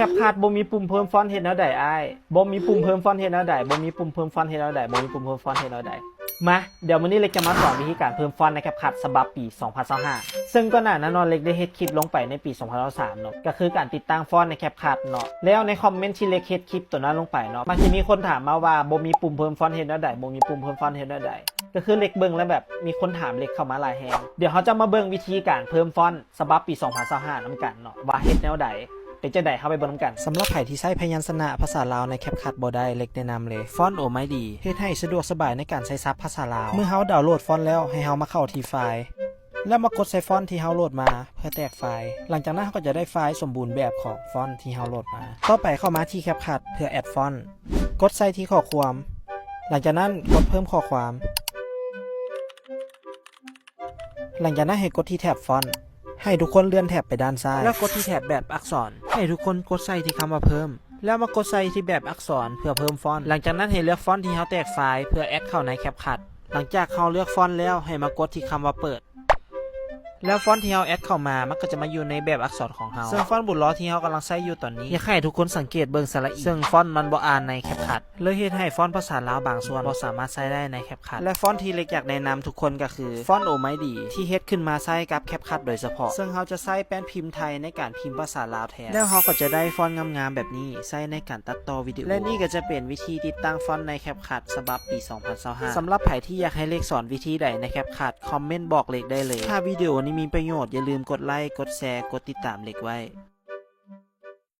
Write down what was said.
ปคัทบ่มีปุ่มเพิ่มฟอนต์เฮ็ดแนวใดอ้ายบ่มีปุ่มเพิ่มฟอนต์เฮ็ดแนวใดบ่มีปุ่มเพิ่มฟอนต์เฮ็ดแนวใดบ่มีปุ่มเพิ่มฟอนต์เฮ็ดแนวใดมาเดี๋ยววันนี้เล็กจะมาสอนวิธีการเพิ่มฟอนต์ในแคปคัทฉบับปี 2025 ซึ่งก็น่าแน่นอนเล็กได้เฮ็ดคลิปลงไปในปี 2023 เนาะก็คือการติดตั้งฟอนต์ในแคปคัทเนาะแล้วในคอมเมนต์ที่เล็กเฮ็ดคลิปตัวนั้นลงไปเนาะมันจะมีคนถามมาว่าบ่มีปุ่มเพิ่มฟอนต์เฮ็ดแนวใดบ่มีปุ่มเพิ่มฟอนต์เฮ็ดแนวใดก็คือเล็กเบิ่งแล้วแบบมีคนถามเล็กเข้ามาหลายแฮงเดี๋ยวเขาจะมาเบิ่งวิธีการเพิ่มฟอนต์ฉบับปี 2025 นำกันเนาะว่าเฮ็ดแนวใดเป็นจะได้เข้าไปเบิ่งกันสำหรับไผที่ใช้พยัญชนะภาษาลาวในแคปคัทบ่ได้เล็กแนะนำเลยฟอนต์โอไม่ดีเฮ็ดให้สะดวกสบายในการใช้ซับภาษาลาวเมื่อเฮาดาวน์โหลดฟอนต์แล้วให้เฮามาเข้าที่ไฟล์แล้วมากดใส่ฟอนต์ที่เฮาโหลดมาเพื่อแตกไฟล์หลังจากนั้นเฮาก็จะได้ไฟล์สมบูรณ์แบบของฟอนต์ที่เฮาโหลดมาต่อไปเข้ามาที่แคปคัทเพื่อแอดฟอนต์กดใส่ที่ข้อความหลังจากนั้นกดเพิ่มข้อความหลังจากนั้นให้กดที่แท็บฟอนต์ให้ทุกคนเลื่อนแท็บไปด้านซ้ายแล้วกดที่แท็บแบบอักษรให้ทุกคนกดใส่ที่คำว่าเพิ่มแล้วมากดใส่ที่แบบอักษรเพื่อเพิ่มฟอนต์หลังจากนั้นให้เลือกฟอนต์ที่เราแตกไฟล์เพื่อแอดเข้าในแคปคัทหลังจากเราเลือกฟอนต์แล้วให้มากดที่คำว่าเปิดแล้วฟอนต์ที่เราแอดเข้ามามันก็จะมาอยู่ในแบบอักษรของเราซึ่งฟอนต์บุตรล้อที่เรากำลังใช้อยู่ตอนนี้อยากให้ทุกคนสังเกตเบิ่งสระอีซึ่งฟอนต์มันบ่อ่านในแคปคัทเลยเฮ็ดให้ฟอนต์ภาษาลาวบางส่วนบ่สามารถใช้ได้ในแคปคัทและฟอนต์ที่เล็กอยากแนะนำทุกคนก็คือฟอนต์โอไมดีที่เฮ็ดขึ้นมาใช้กับแคปคัทโดยเฉพาะซึ่งเราจะใช้แป้นพิมพ์ไทยในการพิมพ์ภาษาลาวแทนแล้วเราก็จะได้ฟอนต์งามๆแบบนี้ใช้ในการตัดต่อวิดีโอและนี่ก็จะเป็นวิธีติดตั้งฟอนต์ในแคปคัทฉบับปี 2025 สำหรับใครที่อยากให้เล็กสอนวิธีใดในแคปคัทคอมเมนต์บอกเล็กได้เลยถ้าวิดีโอนี้มีประโยชน์อย่าลืมกดไลค์กดแชร์กดติดตามเล็กไว้